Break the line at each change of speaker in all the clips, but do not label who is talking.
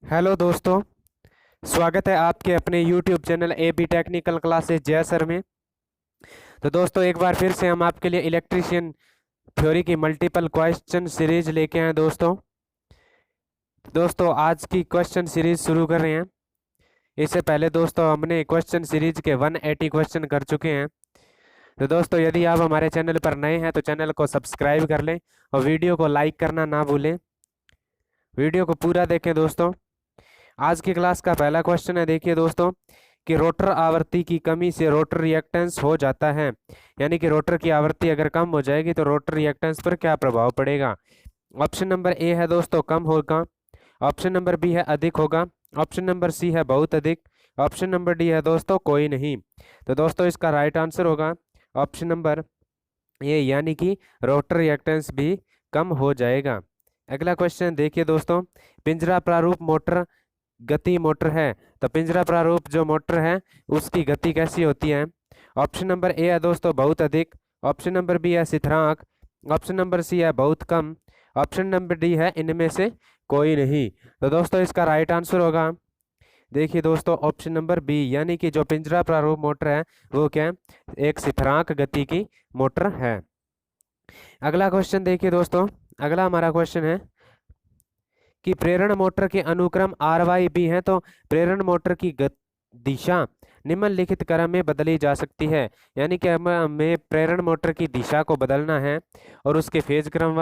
Hello दोस्तों। स्वागत है आपके अपने YouTube channel A B technical classes Jay sir में। तो दोस्तों एक बार फिर से हम आपके लिए इलेक्ट्रीशियन थ्योरी की मल्टीपल क्वेश्चन सीरीज लेके आए दोस्तों आज की क्वेश्चन सीरीज शुरू कर रहे हैं। इससे पहले दोस्तों हमने क्वेश्चन सीरीज के 180 क्वेश्चन कर चुके हैं। तो दोस्तों यदि आप हमारे चैनल पर नए हैं तो चैनल को सब्सक्राइब कर लें और वीडियो को लाइक करना ना भूलें। वीडियो को पूरा देखें दोस्तों। आज की क्लास का पहला क्वेश्चन है, देखिए दोस्तों, कि रोटर आवृत्ति की कमी से रोटर रिएक्टेंस हो जाता है। यानी कि रोटर की आवृत्ति अगर कम हो जाएगी तो रोटर रिएक्टेंस पर क्या प्रभाव पड़ेगा। ऑप्शन नंबर ए है दोस्तों कम होगा, ऑप्शन नंबर बी है अधिक होगा, ऑप्शन नंबर सी है बहुत अधिक, ऑप्शन नंबर डी है दोस्तों कोई नहीं। तो दोस्तों इसका राइट आंसर होगा ऑप्शन नंबर ए, यानी कि रोटर रिएक्टेंस भी कम हो जाएगा। अगला क्वेश्चन देखिए दोस्तों, पिंजरा प्रारूप मोटर गति मोटर है, तो पिंजरा प्रारूप जो मोटर है उसकी गति कैसी होती है। ऑप्शन नंबर ए है दोस्तों बहुत अधिक, ऑप्शन नंबर बी है स्थिरांक, ऑप्शन नंबर सी है बहुत कम, ऑप्शन नंबर डी है इनमें से कोई नहीं। तो दोस्तों इसका राइट आंसर होगा, देखिए दोस्तों, ऑप्शन नंबर बी, यानी कि जो पिंजरा प्रारूप मोटर है वो क्या है, एक स्थिरांक गति की मोटर है। अगला क्वेश्चन देखिए दोस्तों, अगला हमारा क्वेश्चन है कि प्रेरण मोटर के अनुक्रम आर वाई बी है, तो प्रेरण मोटर की दिशा निम्नलिखित क्रम में बदली जा सकती है। यानी कि हमें प्रेरण मोटर की दिशा को बदलना है और उसके फेज क्रम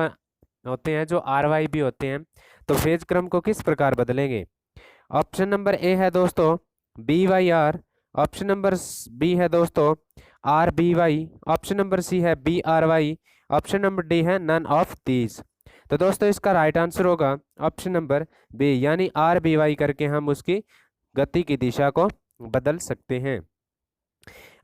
होते हैं जो आर वाई बी होते हैं, तो फेज क्रम को किस प्रकार बदलेंगे। ऑप्शन नंबर ए है दोस्तों B Y R, option number B है दोस्तों R B Y, option number C है B R Y, option number D है नन ऑफ दीज। तो दोस्तों इसका राइट आंसर होगा ऑप्शन नंबर बी, यानी आर बी वाई करके हम उसकी गति की दिशा को बदल सकते हैं।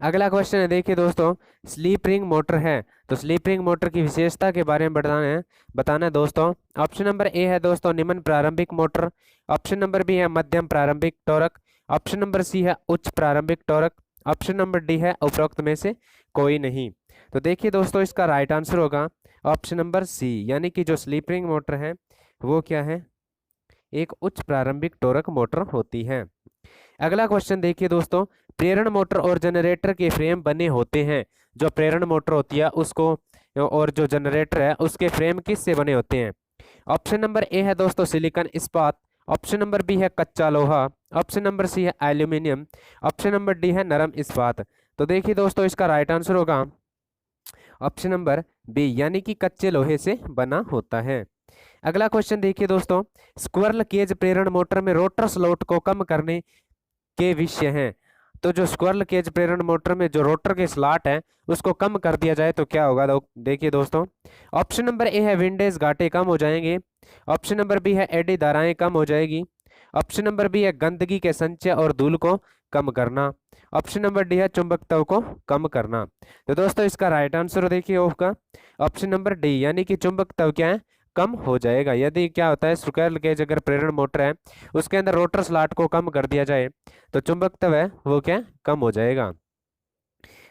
अगला क्वेश्चन है, देखिए दोस्तों, स्लीप रिंग मोटर है, तो स्लीप रिंग मोटर की विशेषता के बारे में बताना है दोस्तों। ऑप्शन नंबर ए है दोस्तों निम्न प्रारंभिक मोटर, ऑप्शन नंबर बी है मध्यम प्रारंभिक टॉर्क, ऑप्शन नंबर सी है उच्च प्रारंभिक टॉर्क, ऑप्शन नंबर डी है उपरोक्त में से कोई नहीं। तो देखिए दोस्तों इसका राइट आंसर होगा ऑप्शन नंबर सी, यानी कि जो स्लीप रिंग मोटर है वो क्या है, एक उच्च प्रारंभिक टॉर्क मोटर होती है। अगला क्वेश्चन देखिए दोस्तों, प्रेरण मोटर और जनरेटर के फ्रेम बने होते हैं। जो प्रेरण मोटर होती है उसको और जो जनरेटर है उसके फ्रेम किस से बने होते हैं। ऑप्शन नंबर ए है दोस्तों सिलिकॉन इस्पात, ऑप्शन नंबर बी है कच्चा लोहा, ऑप्शन नंबर सी है एल्यूमिनियम, ऑप्शन नंबर डी है नरम इस्पात। तो देखिए दोस्तों इसका राइट आंसर होगा ऑप्शन नंबर बी, यानी कि कच्चे लोहे से बना होता है। अगला क्वेश्चन देखिए दोस्तों, स्क्विरल केज प्रेरण मोटर में रोटर स्लॉट को कम करने के विषय हैं। तो जो स्क्विरल केज प्रेरण मोटर में जो रोटर के स्लॉट है उसको कम कर दिया जाए तो क्या होगा। देखिए दोस्तों, ऑप्शन नंबर ए है विंडेज घाटे कम हो जाएंगे, ऑप्शन नंबर बी है एडी धाराएं कम हो जाएगी, ऑप्शन नंबर बी है गंदगी के संचय और धूल को कम करना, ऑप्शन नंबर डी है चुंबकत्व को कम करना। तो दोस्तों इसका राइट आंसर देखिए आपका ऑप्शन नंबर डी, यानी कि चुंबकत्व क्या है, कम हो जाएगा। यदि क्या होता है स्क्विरल केज अगर प्रेरण मोटर है उसके अंदर रोटर स्लॉट को कम कर दिया जाए तो चुंबकत्व है वो क्या कम हो जाएगा।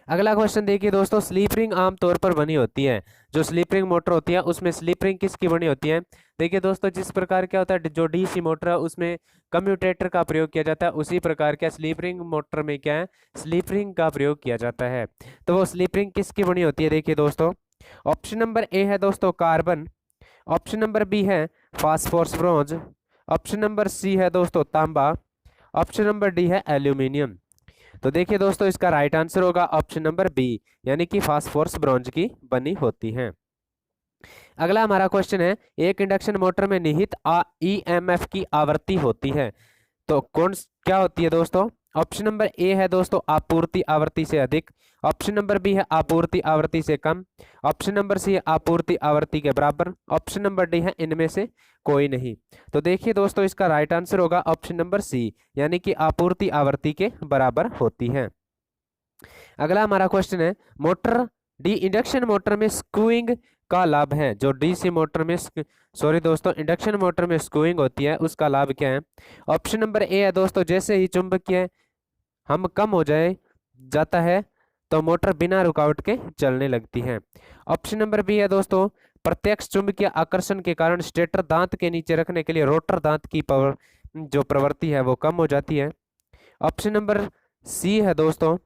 अगला क्वेश्चन देखिए दोस्तों, स्लीप रिंग आमतौर पर बनी होती है। जो स्लीप रिंग मोटर होती है उसमें स्लीप रिंग किसकी बनी होती है। देखिए दोस्तों, जिस प्रकार क्या होता है जो डीसी मोटर है उसमें कम्यूटेटर का प्रयोग किया जाता है, उसी प्रकार क्या स्लीप रिंग मोटर में क्या है स्लीप रिंग का प्रयोग किया जाता है। तो वो स्लीप रिंग किसकी बनी होती है, देखिए दोस्तों, ऑप्शन नंबर ए है दोस्तों कार्बन, ऑप्शन नंबर बी है phosphorus bronze, option number C है दोस्तों तांबा, ऑप्शन नंबर डी है एल्यूमिनियम। तो देखिए दोस्तों इसका राइट आंसर होगा ऑप्शन नंबर बी, यानी कि फास्फोरस ब्रोंज की बनी होती है। अगला हमारा क्वेश्चन है, एक इंडक्शन मोटर में निहित ईएमएफ की आवृत्ति होती है, तो कौन क्या होती है दोस्तों। ऑप्शन नंबर ए है दोस्तों आपूर्ति आवृत्ति से अधिक, ऑप्शन नंबर बी है आपूर्ति आवृत्ति से कम, ऑप्शन नंबर सी है आपूर्ति आवृत्ति के बराबर, ऑप्शन नंबर डी है इनमें से कोई नहीं। तो देखिए दोस्तों इसका राइट आंसर होगा ऑप्शन नंबर सी, यानी कि आपूर्ति आवृत्ति के बराबर होती है। अगला हमारा क्वेश्चन है, मोटर डी इंडक्शन मोटर में स्क्रूइंग का लाभ है। जो डीसी मोटर में सॉरी दोस्तों इंडक्शन मोटर में स्क्रूइंग होती है उसका लाभ क्या है। ऑप्शन नंबर ए है दोस्तों जैसे ही चुंबकीय हम कम हो जाता है तो मोटर बिना रुकावट के चलने लगती है। ऑप्शन नंबर बी है दोस्तों प्रत्यक्ष चुंबकीय आकर्षण के कारण स्टेटर दांत के नीचे रखने के लिए रोटर दांत की जो प्रवृत्ति है वो कम हो जाती है। ऑप्शन नंबर सी है दोस्तों,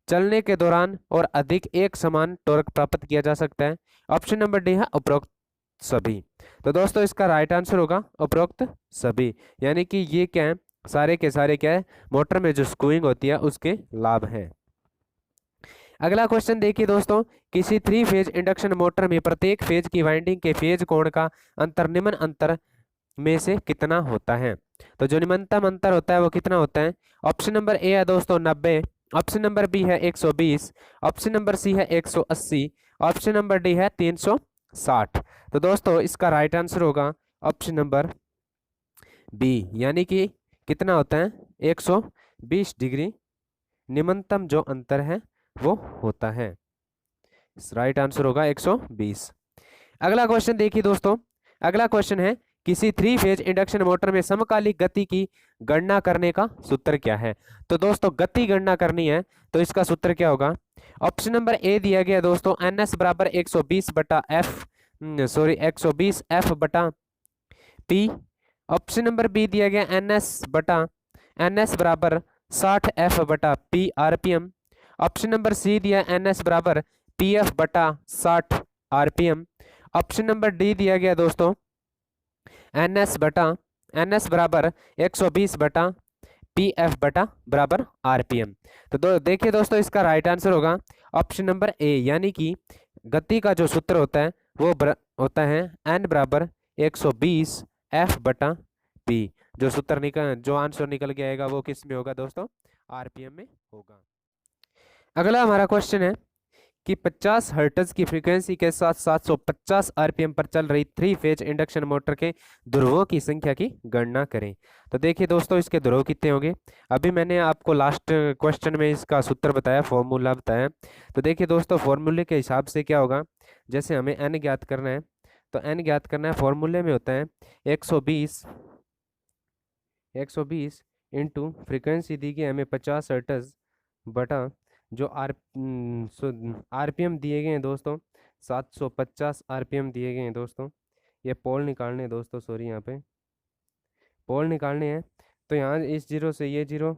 चलने के दौरान और अधिक एक समान टॉर्क प्राप्त किया जा सकता है। ऑप्शन नंबर डी है उपरोक्त सभी। तो दोस्तों इसका राइट आंसर होगा उपरोक्त सभी, यानी कि ये क्या है, सारे के सारे क्या है, मोटर में जो स्क्रूइंग होती है उसके लाभ हैं। अगला क्वेश्चन देखिए दोस्तों, किसी 3 फेज इंडक्शन मोटर में प्रत्येक फेज की वाइंडिंग के फेज कोण का अंतर निम्न अंतर में से कितना होता है। तो जो निम्नतम अंतर होता है वो कितना होता है। ऑप्शन नंबर ए है दोस्तों 90, ऑप्शन नंबर बी है 120, ऑप्शन नंबर सी है 180, ऑप्शन नंबर डी है 360। तो दोस्तों इसका राइट आंसर होगा ऑप्शन नंबर बी, यानी कि कितना होता है, 120 डिग्री निम्नतम जो अंतर है वो होता है। राइट आंसर होगा 120। अगला क्वेश्चन देखिए दोस्तों, अगला क्वेश्चन है किसी 3 फेज इंडक्शन मोटर में समकालिक गति की गणना करने का सूत्र क्या है। तो दोस्तों गति गणना करनी है तो इसका सूत्र क्या होगा। ऑप्शन नंबर ए दिया गया दोस्तों, NS बराबर 120 बटा एफ 120 F बटा P। ऑप्शन नंबर बी दिया गया NS बराबर 60 F बटा P RPM। Option number C दिया NS बराबर PF बटा 60 RPM। ऑप्शन नंबर डी दिया गया दोस्तों NS बराबर 120 बटा PF बटा बराबर RPM। तो देखिए दोस्तों इसका राइट आंसर होगा ऑप्शन नंबर ए, यानी कि गति का जो सूत्र होता है वो होता है N बराबर 120 F बटा P। जो सूत्र जो आंसर निकल के आएगा वो किस में होगा दोस्तों, RPM में होगा। अगला हमारा क्वेश्चन है कि 50 हर्ट्ज की फ्रीक्वेंसी के साथ 750 आरपीएम पर चल रही 3 फेज इंडक्शन मोटर के ध्रुवों की संख्या की गणना करें। तो देखिए दोस्तों इसके ध्रुव कितने होंगे। अभी मैंने आपको लास्ट क्वेश्चन में इसका सूत्र बताया, फॉर्मूला बताया। तो देखिए दोस्तों फॉर्मूले के हिसाब से क्या होगा, जैसे हमें एन ज्ञात करना है तो एन ज्ञात करना है, फॉर्मूले में होता है 120 इंटू फ्रिक्वेंसी दी गई हमें 50 हर्ट्ज बटा जो आरपीएम दिए गए हैं दोस्तों 750 आरपीएम दिए गए हैं दोस्तों। ये पोल निकालने हैं दोस्तों, सॉरी यहाँ पे पोल निकालने हैं। तो यहाँ इस जीरो से ये जीरो,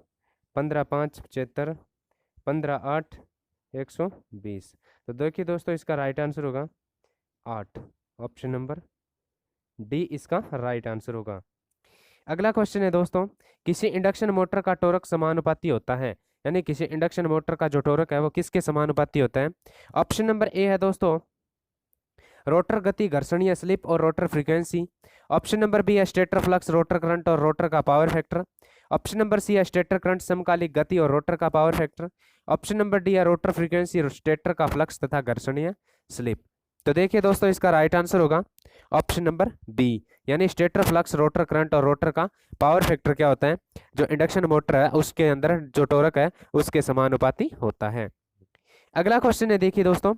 15 5 75, 15 8 120। तो देखिए दोस्तों इसका राइट आंसर होगा 8, ऑप्शन नंबर डी इसका राइट आंसर होगा। अगला क्वेश्चन है दोस्तों, किसी इंडक्शन मोटर का टॉर्क समानुपाती होता है, यानी किसी इंडक्शन मोटर का जो टॉर्क है वो किसके समानुपाती होता है। ऑप्शन नंबर ए है दोस्तों रोटर गति, घर्षणीय स्लिप और rotor frequency. Option number B है स्टेटर फ्लक्स, रोटर करंट और रोटर का power factor. Option number C है स्टेटर करंट, समकालिक गति और रोटर का power factor. Option number D है रोटर फ्रीक्वेंसी और स्टेटर का फ्लक्स तथा घर्षणीय स्लिप। तो देखिए दोस्तों इसका राइट आंसर होगा ऑप्शन नंबर बी, यानी स्टेटर फ्लक्स, रोटर करंट और रोटर का पावर फैक्टर क्या होता है, जो इंडक्शन मोटर है उसके अंदर जो टॉर्क है उसके समानुपाती होता है। अगला क्वेश्चन है देखिए दोस्तों,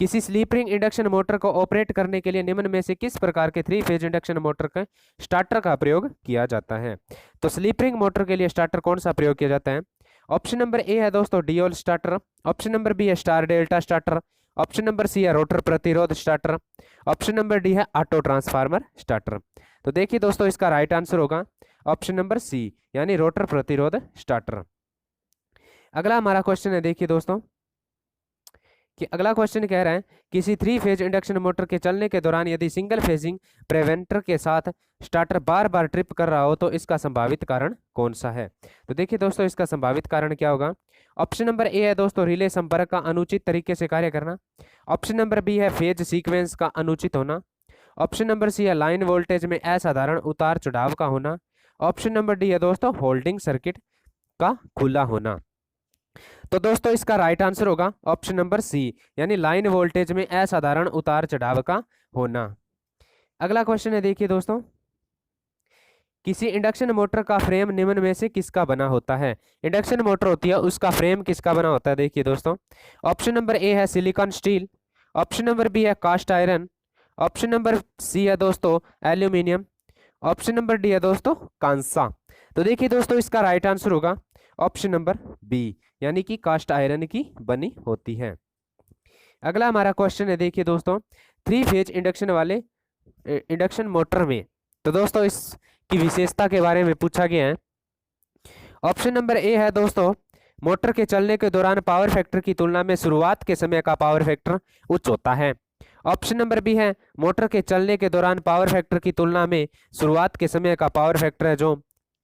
किसी स्लिप रिंग इंडक्शन मोटर को ऑपरेट करने के लिए निम्न में से किस प्रकार के 3 फेज इंडक्शन मोटर के स्टार्टर का प्रयोग किया जाता है। तो स्लिप रिंग मोटर के लिए स्टार्टर कौन सा प्रयोग किया जाता है। ऑप्शन नंबर ए है दोस्तों DOL starter. Option number B है star delta starter. Option number C है रोटर प्रतिरोध स्टार्टर। ऑप्शन नंबर डी है ऑटो ट्रांसफार्मर स्टार्टर। तो देखिए दोस्तों इसका राइट आंसर होगा ऑप्शन नंबर सी, यानी रोटर प्रतिरोध स्टार्टर। अगला हमारा क्वेश्चन है देखिए दोस्तों कि अगला क्वेश्चन कह रहा है किसी 3 फेज इंडक्शन मोटर के चलने के दौरान यदि सिंगल फेजिंग प्रिवेंटर के साथ स्टार्टर बार बार ट्रिप कर रहा हो तो इसका संभावित कारण कौन सा है। तो देखिए दोस्तों इसका संभावित कारण क्या होगा। ऑप्शन नंबर ए है दोस्तों रिले संपर्क का अनुचित तरीके से कार्य करना। ऑप्शन नंबर बी है फेज सीक्वेंस का अनुचित होना। ऑप्शन नंबर सी है लाइन वोल्टेज में असाधारण उतार चढ़ाव का होना। ऑप्शन नंबर डी है दोस्तों होल्डिंग सर्किट का खुला होना। तो दोस्तों इसका राइट आंसर होगा ऑप्शन नंबर सी, यानी लाइन वोल्टेज में असाधारण उतार चढ़ाव का होना। अगला क्वेश्चन है देखिए दोस्तों, किसी इंडक्शन मोटर का फ्रेम निम्न में से किसका बना होता है। इंडक्शन मोटर होती है उसका फ्रेम किसका बना होता है। देखिए दोस्तों ऑप्शन नंबर ए है silicon steel. Option number B है cast iron. Option number C है दोस्तों एल्यूमिनियम। ऑप्शन नंबर डी है दोस्तों कांसा। तो देखिए दोस्तों इसका राइट आंसर होगा ऑप्शन नंबर बी, यानी कि कास्ट आयरन की बनी होती है। अगला हमारा क्वेश्चन है देखिए दोस्तों 3 फेज इंडक्शन वाले इंडक्शन मोटर में, तो दोस्तों इस की विशेषता के बारे में पूछा गया है। ऑप्शन नंबर ए है दोस्तों, मोटर के चलने के दौरान पावर फैक्टर की तुलना में शुरुआत के समय का पावर फैक्टर उच्च होता है। ऑप्शन नंबर बी है, मोटर के चलने के दौरान पावर फैक्टर की तुलना में शुरुआत के समय का पावर फैक्टर है जो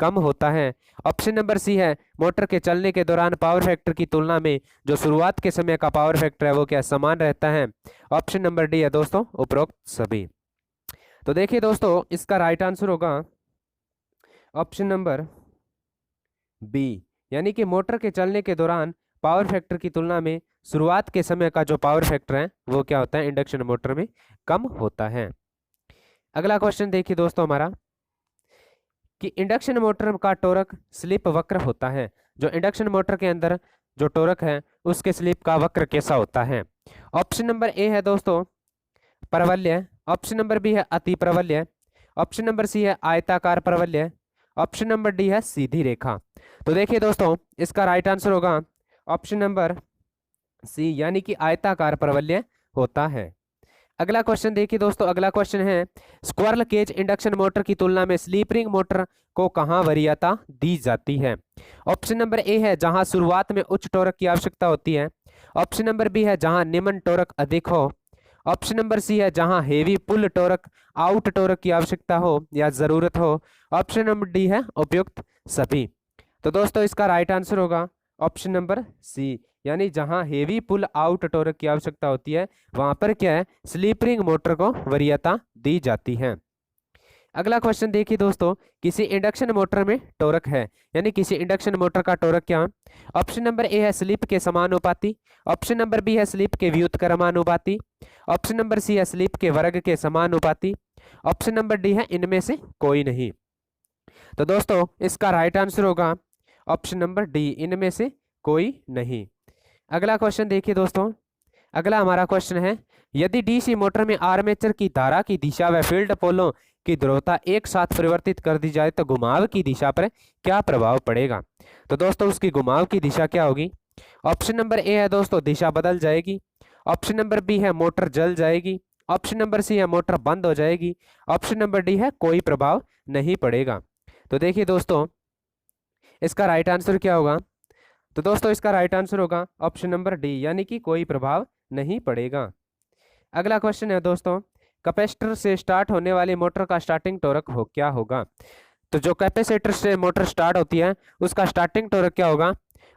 कम होता है। ऑप्शन नंबर सी है, मोटर के चलने के दौरान पावर फैक्टर की तुलना में जो शुरुआत के समय का पावर फैक्टर है वो क्या समान रहता है। ऑप्शन नंबर डी है दोस्तों, उपरोक्त सभी। तो देखिए दोस्तों, इसका राइट आंसर होगा ऑप्शन नंबर बी, यानी कि मोटर के चलने के दौरान पावर फैक्टर की तुलना में शुरुआत के समय का जो पावर फैक्टर है वो क्या होता है, इंडक्शन मोटर में कम होता है। अगला क्वेश्चन देखिए दोस्तों हमारा, कि इंडक्शन मोटर का टॉर्क स्लिप वक्र होता है। जो इंडक्शन मोटर के अंदर जो टॉर्क है उसके स्लिप का वक्र कैसा होता है। ऑप्शन नंबर ए है दोस्तों परवलय, ऑप्शन नंबर बी है अति परवलय, ऑप्शन नंबर सी है आयताकार परवलय, ऑप्शन नंबर डी है सीधी रेखा। तो देखिए दोस्तों, इसका राइट आंसर होगा ऑप्शन नंबर सी, यानी कि आयताकार परवलय होता है। अगला क्वेश्चन देखिए दोस्तों, अगला क्वेश्चन है, स्क्विरल केज इंडक्शन मोटर की तुलना में स्लिप रिंग मोटर को कहां वरीयता दी जाती है। ऑप्शन नंबर ए है, जहां शुरुआत में उच्च टॉर्क की आवश्यकता होती है। ऑप्शन नंबर बी है, जहां निम्न टॉर्क अधिक हो। ऑप्शन नंबर सी है, जहां हेवी पुल टॉर्क आउट टॉर्क की आवश्यकता हो या जरूरत हो। ऑप्शन नंबर डी है उपयुक्त सभी। तो दोस्तों, इसका राइट आंसर होगा ऑप्शन नंबर सी, यानी जहां हेवी पुल आउट टॉर्क की आवश्यकता होती है वहां पर क्या है, स्लिप रिंग मोटर को वरीयता दी जाती है। अगला क्वेश्चन देखिए दोस्तों, किसी इंडक्शन मोटर में टॉर्क है, यानी किसी इंडक्शन मोटर का टॉर्क क्या है। ऑप्शन नंबर ए है स्लिप के समानुपाती, ऑप्शन नंबर बी है स्लिप के व्युत्क्रमानुपाती, ऑप्शन नंबर सी है स्लिप के वर्ग के समानुपाती, ऑप्शन नंबर डी है इनमें से कोई नहीं। तो दोस्तों, इसका राइट आंसर होगा ऑप्शन नंबर डी, इनमें से कोई नहीं। अगला क्वेश्चन देखिए दोस्तों, अगला हमारा क्वेश्चन है, यदि डीसी मोटर में आर्मेचर की धारा की दिशा व फील्ड पोलों की ध्रुवता एक साथ परिवर्तित कर दी जाए तो घुमाव की दिशा पर क्या प्रभाव पड़ेगा। तो दोस्तों, उसकी घुमाव की दिशा क्या होगी। ऑप्शन नंबर ए है दोस्तों, दिशा बदल जाएगी। ऑप्शन नंबर बी है मोटर जल जाएगी। ऑप्शन नंबर सी है मोटर बंद हो जाएगी। ऑप्शन नंबर डी है कोई प्रभाव नहीं पड़ेगा। तो देखिए दोस्तों, इसका राइट आंसर क्या होगा। तो दोस्तों, इसका राइट आंसर होगा ऑप्शन नंबर डी, यानी कि कोई प्रभाव नहीं पड़ेगा। अगला क्वेश्चन है दोस्तों, कैपेसिटर से स्टार्ट होने वाली मोटर का स्टार्टिंग टॉर्क क्या होगा। तो जो कैपेसिटर से मोटर स्टार्ट होती है उसका स्टार्टिंग टॉर्क क्या होगा।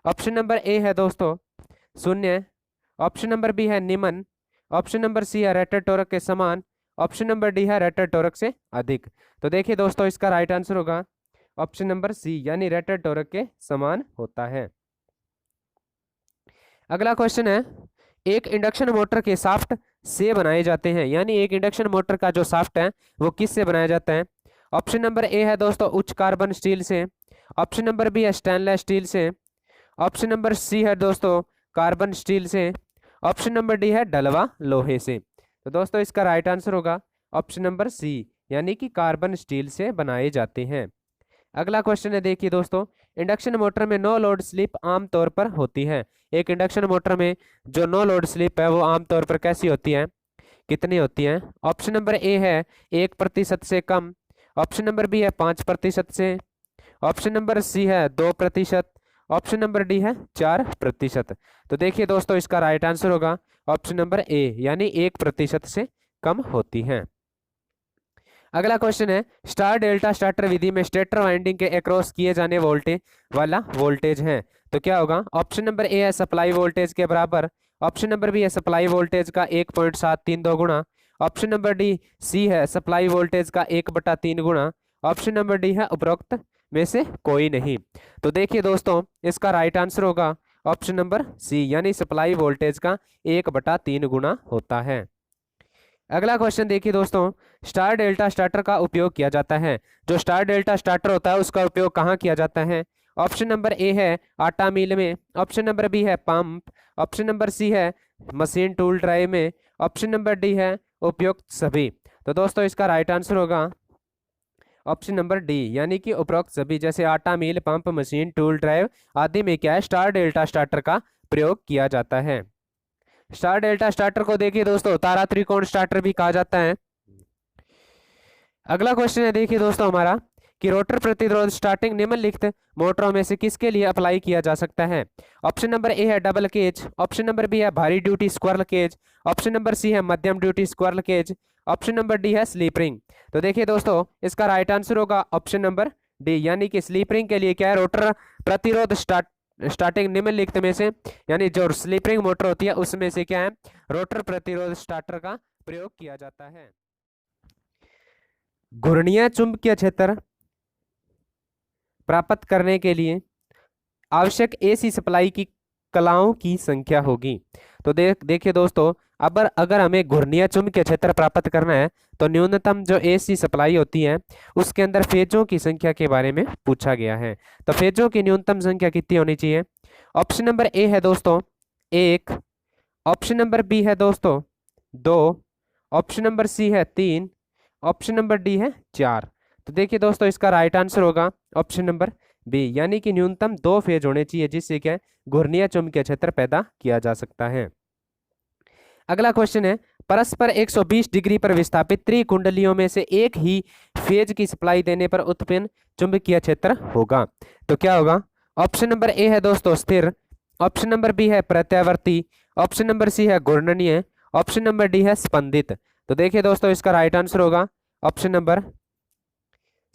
ऑप्शन नंबर ए है दोस्तों 0, ऑप्शन नंबर बी है निम्न, ऑप्शन नंबर सी है रेटेड टॉर्क के समान, ऑप्शन नंबर डी है रेटेड टॉर्क से अधिक। तो देखिए दोस्तों, इसका राइट आंसर होगा ऑप्शन नंबर सी, यानी रेटेड टॉर्क के समान होता है। अगला क्वेश्चन है, एक इंडक्शन मोटर के शाफ्ट से बनाए जाते हैं, यानी एक इंडक्शन मोटर का जो शाफ्ट है वो किस से बनाया जाता है। ऑप्शन नंबर ए है दोस्तों उच्च कार्बन स्टील से, ऑप्शन नंबर बी है स्टेनलेस स्टील से, ऑप्शन नंबर सी है दोस्तों कार्बन स्टील से, ऑप्शन नंबर डी है डलवा लोहे से। तो दोस्तों, इसका राइट आंसर होगा ऑप्शन नंबर सी, यानी कि कार्बन स्टील से बनाए जाते हैं। अगला क्वेश्चन है, देखिए दोस्तों, इंडक्शन मोटर में नो लोड स्लिप आमतौर पर होती है। एक इंडक्शन मोटर में जो नो लोड स्लिप है वो आमतौर पर कैसी होती है, कितनी होती है। ऑप्शन नंबर ए है 1% से कम, ऑप्शन नंबर बी है 5% से, ऑप्शन नंबर सी है 2%, ऑप्शन नंबर डी है 4%। तो देखिए दोस्तों, इसका राइट आंसर होगा ऑप्शन नंबर ए, यानी 1% से कम होती है। अगला क्वेश्चन है, स्टार डेल्टा स्टार्टर विधि में स्टेटर वाइंडिंग के अक्रॉस किए जाने वोल्टेज वाला वोल्टेज है। तो क्या होगा। ऑप्शन नंबर ए है सप्लाई वोल्टेज के बराबर, ऑप्शन नंबर बी है सप्लाई वोल्टेज का 1.732 गुना, ऑप्शन नंबर डी सी है सप्लाई वोल्टेज का 1/3 गुना, ऑप्शन नंबर डी है उपरोक्त में से कोई नहीं। तो देखिए दोस्तों, इसका राइट आंसर होगा ऑप्शन नंबर सी, यानी सप्लाई वोल्टेज का 1/3 गुना होता है। अगला क्वेश्चन देखिए दोस्तों, स्टार डेल्टा स्टार्टर का उपयोग किया जाता है। जो स्टार डेल्टा स्टार्टर होता है उसका उपयोग कहाँ किया जाता है। ऑप्शन नंबर ए है आटा मिल में, ऑप्शन नंबर बी है पंप, ऑप्शन नंबर सी है मशीन टूल ड्राइव में, ऑप्शन नंबर डी है उपयुक्त सभी। तो दोस्तों, इसका राइट आंसर होगा ऑप्शन नंबर डी, यानी कि उपरोक्त सभी, जैसे आटा मिल, पंप, मशीन टूल ड्राइव आदि में क्या है, स्टार डेल्टा स्टार्टर का प्रयोग किया जाता है। स्टार डेल्टा स्टार्टर को देखिए दोस्तों तारा त्रिकोण स्टार्टर भी कहा जाता है। अगला क्वेश्चन है, देखिए दोस्तों हमारा, कि रोटर प्रतिरोध स्टार्टिंग निम्नलिखित मोटरों में से किसके लिए अप्लाई किया जा सकता है। ऑप्शन नंबर ए है double cage, option number B है भारी duty squirrel cage, option number C है मध्यम duty squirrel cage, option number D है स्लीप रिंग। तो देखिए दोस्तों, इसका राइट आंसर होगा ऑप्शन नंबर डी, यानी कि स्लीप रिंग के लिए क्या है, रोटर प्रतिरोध स्टार्टिंग निम्नलिखित में से, यानी जो स्लीप रिंग मोटर होती है उसमें से क्या है, रोटर प्रतिरोध स्टार्टर का प्रयोग किया जाता है। घूर्णीय चुंबकीय क्षेत्र प्राप्त करने के लिए आवश्यक एसी सप्लाई की कलाओं की संख्या होगी। तो देखिए दोस्तों, अब अगर हमें घूर्णीय चुंबकीय क्षेत्र प्राप्त करना है तो न्यूनतम जो एसी सप्लाई होती है उसके अंदर फेजों की संख्या के बारे में पूछा गया है। तो फेजों की न्यूनतम संख्या कितनी होनी चाहिए। ऑप्शन नंबर ए है दोस्तों 1, ऑप्शन नंबर बी है दोस्तों 2, ऑप्शन नंबर सी है 3, ऑप्शन नंबर डी है 4। तो देखिए दोस्तों, इसका राइट आंसर होगा ऑप्शन नंबर बी, यानी कि न्यूनतम 2 फेज होने चाहिए जिससे क्या घूर्णीय चुंबकीय क्षेत्र पैदा किया जा सकता है। अगला क्वेश्चन है, परस्पर 120 डिग्री पर विस्थापित त्रिकुंडलियों में से एक ही फेज की सप्लाई देने पर उत्पन्न चुंबकीय क्षेत्र होगा। तो क्या होगा। ऑप्शन नंबर ए है दोस्तों स्थिर, ऑप्शन नंबर बी है प्रत्यावर्ती, ऑप्शन नंबर सी है घूर्णनीय, ऑप्शन नंबर डी है स्पंदित। तो देखिए दोस्तों, इसका राइट आंसर होगा ऑप्शन नंबर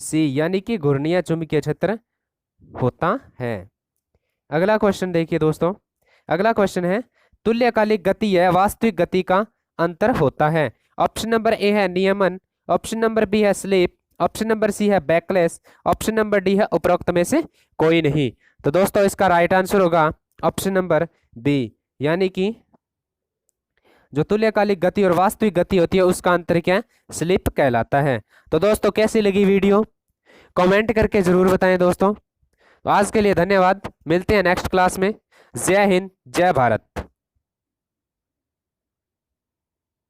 सी, यानी कि घूर्णीय चुंबकीय क्षेत्र होता है। अगला क्वेश्चन देखिए दोस्तों, अगला क्वेश्चन है, तुल्यकालिक गति या वास्तविक गति का अंतर होता है। ऑप्शन नंबर ए है नियमन, ऑप्शन नंबर बी है स्लिप, ऑप्शन नंबर सी है बैकलेस, ऑप्शन नंबर डी है उपरोक्त में से कोई नहीं। तो दोस्तों, इसका राइट आंसर होगा ऑप्शन नंबर बी, यानी कि जो तुल्यकालिक गति और वास्तविक गति होती है उसका अंतर क्या है, स्लिप कहलाता है। तो दोस्तों, कैसी लगी वीडियो कमेंट करके जरूर बताएं दोस्तों। तो आज के लिए धन्यवाद, मिलते हैं नेक्स्ट क्लास में। जय हिंद, जय भारत।